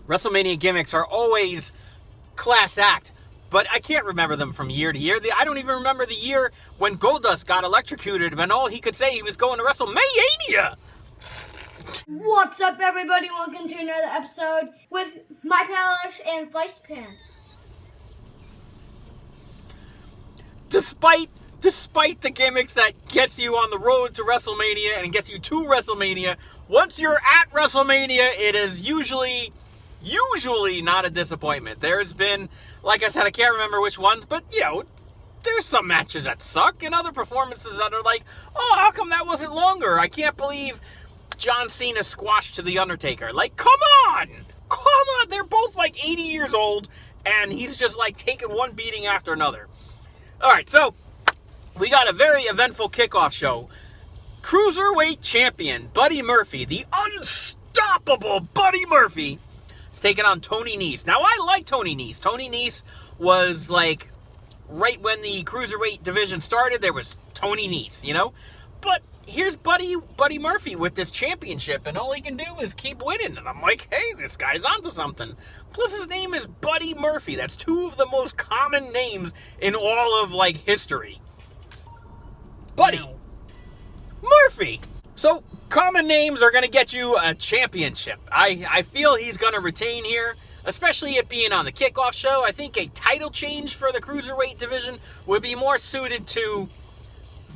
WrestleMania gimmicks are always class act, but I can't remember them from year to year. I don't even remember the year when Goldust got electrocuted when all he could say he was going to WrestleMania. What's up, everybody? Welcome to another episode with my pal Alex and Feisty Pants. Despite the gimmicks that gets you on the road to WrestleMania and gets you to WrestleMania, once you're at WrestleMania, it is usually not a disappointment. There's been, like I said, I can't remember which ones, but, there's some matches that suck and other performances that are like, oh, how come that wasn't longer? I can't believe John Cena squashed to The Undertaker. Like, come on! They're both like 80 years old, and he's just like taking one beating after another. All right, so we got a very eventful kickoff show. Cruiserweight champion Buddy Murphy, the unstoppable Buddy Murphy, is taking on Tony Nese. Now, I like Tony Nese. Tony Nese was like, right when the Cruiserweight division started, there was Tony Nese, But here's Buddy Murphy with this championship, and all he can do is keep winning. And I'm like, hey, this guy's onto something. Plus, his name is Buddy Murphy. That's two of the most common names in all of, history. Buddy Murphy. So, common names are going to get you a championship. I feel he's going to retain here, especially it being on the kickoff show. I think a title change for the Cruiserweight division would be more suited to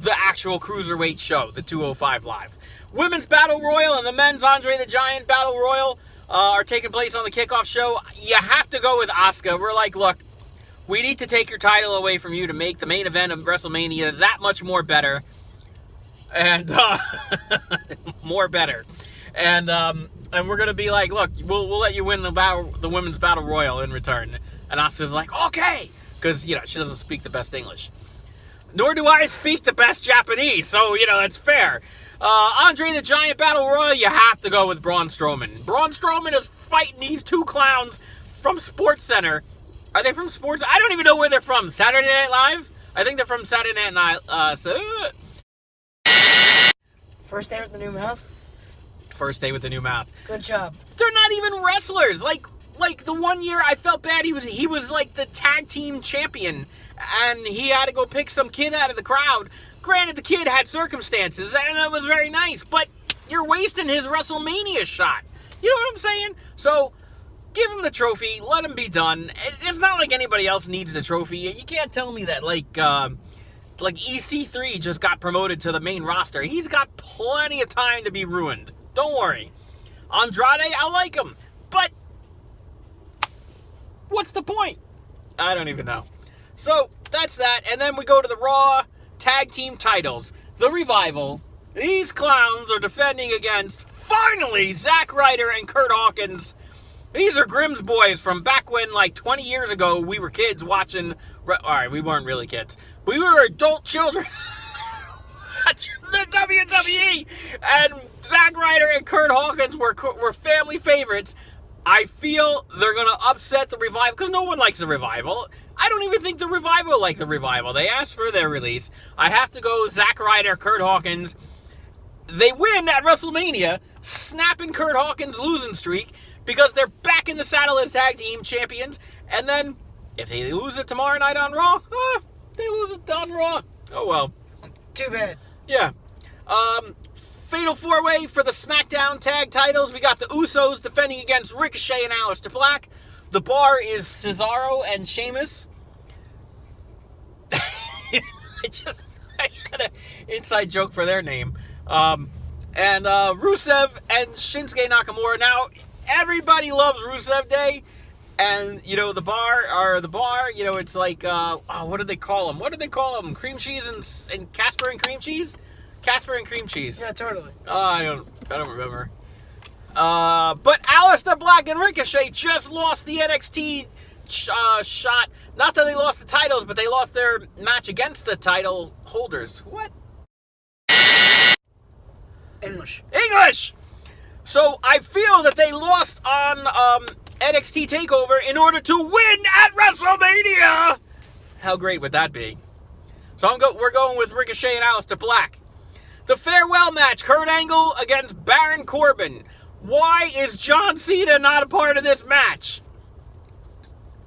the actual Cruiserweight show, the 205 Live. Women's Battle Royal and the Men's Andre the Giant Battle Royal are taking place on the kickoff show. You have to go with Asuka. We're like, look, we need to take your title away from you to make the main event of WrestleMania that much more better. And, more better. And we're going to be like, look, we'll let you win the Women's Battle Royal in return. And Asuka's like, okay. Because, she doesn't speak the best English. Nor do I speak the best Japanese, so, that's fair. Andre the Giant Battle Royal, you have to go with Braun Strowman. Braun Strowman is fighting these two clowns from SportsCenter. Are they from Sports? I don't even know where they're from. Saturday Night Live? I think they're from Saturday Night Live. First day with the new mouth? First day with the new mouth. Good job. They're not even wrestlers. Like the one year I felt bad, he was like the tag team champion, and he had to go pick some kid out of the crowd. Granted, the kid had circumstances, and that was very nice, but you're wasting his WrestleMania shot. You know what I'm saying? So, give him the trophy, let him be done. It's not like anybody else needs the trophy. You can't tell me that, like EC3 just got promoted to the main roster. He's got plenty of time to be ruined. Don't worry. Andrade, I like him, but what's the point? I don't even know. So, that's that. And then we go to the Raw Tag Team titles. The Revival. These clowns are defending against, finally, Zack Ryder and Kurt Hawkins. These are Grimm's boys from back when, 20 years ago, we were kids watching... Alright, we weren't really kids. We were adult children watching the WWE. And Zack Ryder and Kurt Hawkins were family favorites. I feel they're going to upset the Revival, because no one likes the Revival. I don't even think the Revival like the Revival. They asked for their release. I have to go Zack Ryder, Kurt Hawkins. They win at WrestleMania, snapping Kurt Hawkins' losing streak, because they're back in the saddle as tag team champions. And then, if they lose it tomorrow night on Raw, they lose it on Raw. Oh well. Too bad. Yeah. Fatal 4-way for the SmackDown tag titles. We got the Usos defending against Ricochet and Aleister Black. The Bar is Cesaro and Sheamus. I got an inside joke for their name. And Rusev and Shinsuke Nakamura. Now, everybody loves Rusev Day. And, the bar, it's like, what do they call them? What do they call them? Cream cheese and Casper and cream cheese? Casper and cream cheese. Yeah, totally. I don't remember. But Aleister Black and Ricochet just lost the NXT shot. Not that they lost the titles, but they lost their match against the title holders. What? English. So I feel that they lost on NXT TakeOver in order to win at WrestleMania. How great would that be? So we're going with Ricochet and Aleister Black. The farewell match, Kurt Angle against Baron Corbin. Why is John Cena not a part of this match?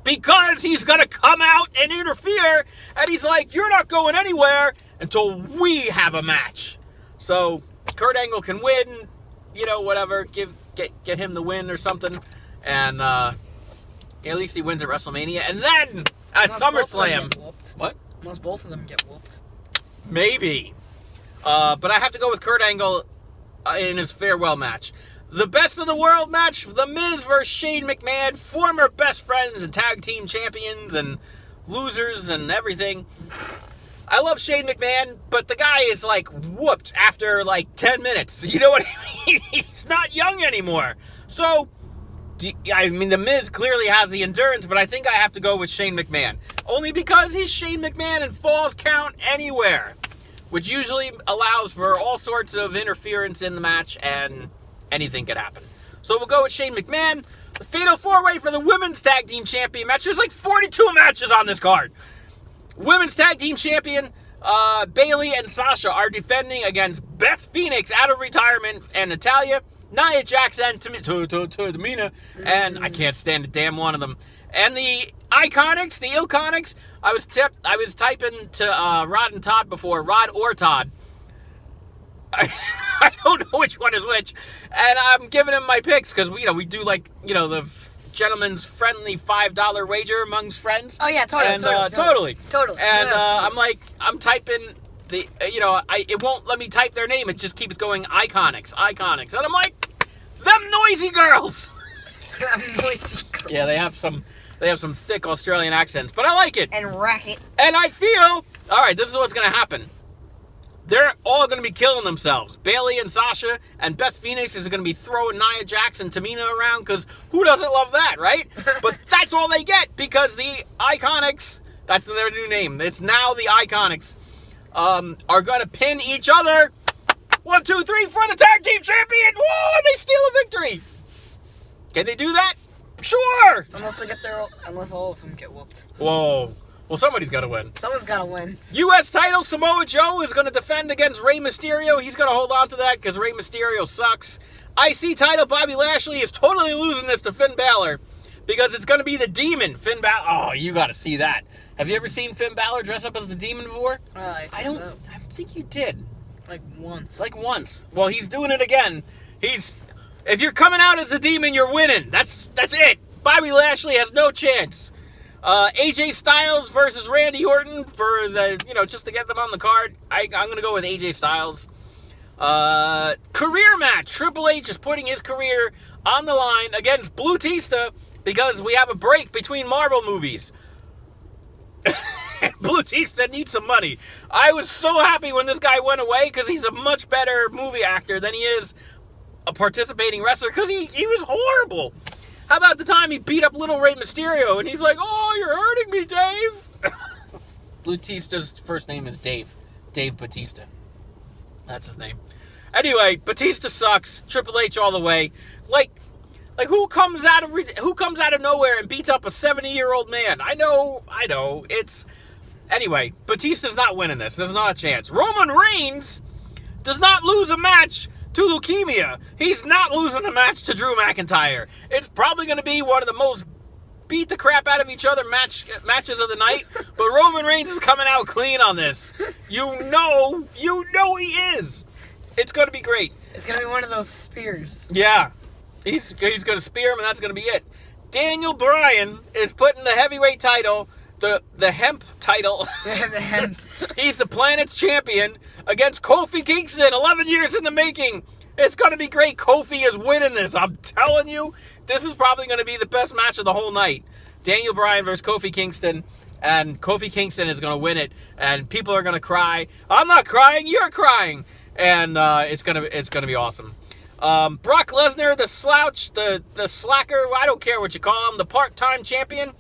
Because he's going to come out and interfere, and he's like, you're not going anywhere until we have a match. So, Kurt Angle can win, whatever, get him the win or something, and at least he wins at WrestleMania, and then at SummerSlam. What? Must both of them get whooped. Maybe. But I have to go with Kurt Angle in his farewell match. The Best of the World match, The Miz versus Shane McMahon, former best friends and tag team champions and losers and everything. I love Shane McMahon, but the guy is like whooped after like 10 minutes. You know what I mean? He's not young anymore. So, The Miz clearly has the endurance, but I think I have to go with Shane McMahon. Only because he's Shane McMahon and falls count anywhere, which usually allows for all sorts of interference in the match and anything could happen. So we'll go with Shane McMahon. The Fatal 4-Way for the Women's Tag Team Champion match. There's like 42 matches on this card. Women's Tag Team Champion Bayley and Sasha are defending against Beth Phoenix out of retirement and Natalya, Nia Jax, and Tamina. And I can't stand a damn one of them. And the Iconics, the Ilconics, I was typing to Rod and Todd before, Rod or Todd. I don't know which one is which, and I'm giving him my picks because we do the gentleman's friendly $5 wager amongst friends. Oh yeah, totally. And I'm typing the it won't let me type their name. It just keeps going Iconics, and I'm like, them noisy girls. Noisy girls. Yeah, they have some thick Australian accents, but I like it. And racket. And I feel all right. This is what's gonna happen. They're all going to be killing themselves. Bayley and Sasha and Beth Phoenix is going to be throwing Nia Jax and Tamina around because who doesn't love that, right? But that's all they get because the Iconics, that's their new name. It's now the Iconics, are going to pin each other. 1, 2, 3 for the tag team champion. Whoa, they steal a victory. Can they do that? Sure. Unless all of them get whooped. Whoa. Well, somebody's got to win. Someone's got to win. U.S. title, Samoa Joe is going to defend against Rey Mysterio. He's going to hold on to that because Rey Mysterio sucks. IC title, Bobby Lashley is totally losing this to Finn Balor because it's going to be the Demon. Finn Balor. Oh, you got to see that. Have you ever seen Finn Balor dress up as the Demon before? I think you did. Like once. Well, he's doing it again. If you're coming out as the Demon, you're winning. That's it. Bobby Lashley has no chance. AJ Styles versus Randy Orton for the, just to get them on the card. I'm going to go with AJ Styles. Career match. Triple H is putting his career on the line against Blue Tista because we have a break between Marvel movies. Blue Tista needs some money. I was so happy when this guy went away because he's a much better movie actor than he is a participating wrestler because he was horrible. How about the time he beat up little Rey Mysterio and he's like, oh, you're hurting me, Dave. Blue Tista's first name is Dave. Dave Batista. That's his name. Anyway, Batista sucks. Triple H all the way. Like who comes out of nowhere and beats up a 70-year-old man? I know. Anyway, Batista's not winning this. There's not a chance. Roman Reigns does not lose a match to leukemia. He's not losing a match to Drew McIntyre. It's probably going to be one of the most beat the crap out of each other matches of the night, but Roman Reigns is coming out clean on this. You know he is. It's going to be great. It's going to be one of those spears. Yeah. He's going to spear him, and that's going to be it. Daniel Bryan is putting the heavyweight title, the hemp title. The hemp. He's the planet's champion against Kofi Kingston, 11 years in the making. It's going to be great. Kofi is winning this. I'm telling you, this is probably going to be the best match of the whole night. Daniel Bryan versus Kofi Kingston, and Kofi Kingston is going to win it, and people are going to cry. I'm not crying, you're crying. And it's going to be awesome. Brock Lesnar, the slouch, the slacker, I don't care what you call him, the part-time champion.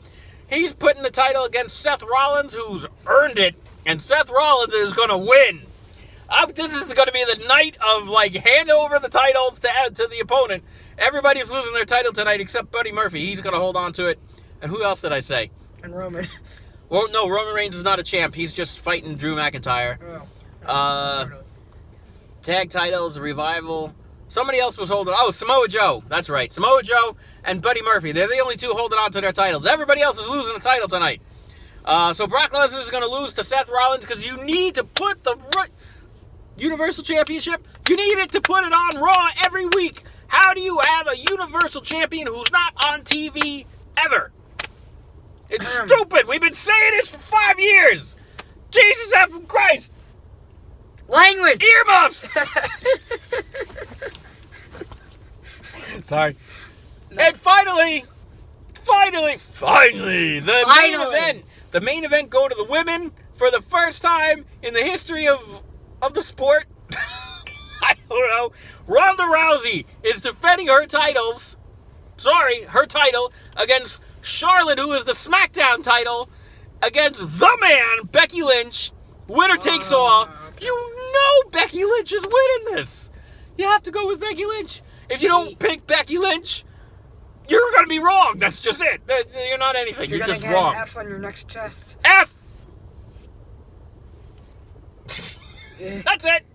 He's putting the title against Seth Rollins, who's earned it, and Seth Rollins is going to win. This is going to be the night of, hand over the titles to the opponent. Everybody's losing their title tonight except Buddy Murphy. He's going to hold on to it. And who else did I say? And Roman. Well, no, Roman Reigns is not a champ. He's just fighting Drew McIntyre. Oh. Tag titles, Revival. Somebody else was holding. Oh, Samoa Joe. That's right. Samoa Joe and Buddy Murphy. They're the only two holding on to their titles. Everybody else is losing the title tonight. So Brock Lesnar is going to lose to Seth Rollins because you need to put the Universal Championship. You need it to put it on Raw every week. How do you have a Universal Champion who's not on TV ever? It's stupid. We've been saying this for 5 years. Jesus F. Christ. Language. Earmuffs. Sorry. And finally, the main event go to the women for the first time in the history of the sport. I don't know. Ronda Rousey is defending her title against Charlotte, who is the SmackDown title, against the man, Becky Lynch. Winner takes all. Okay. You know Becky Lynch is winning this. You have to go with Becky Lynch. If you don't pick Becky Lynch, you're going to be wrong. That's just it. You're not anything. You're just wrong. An F on your next chest. F! Yeah. That's it.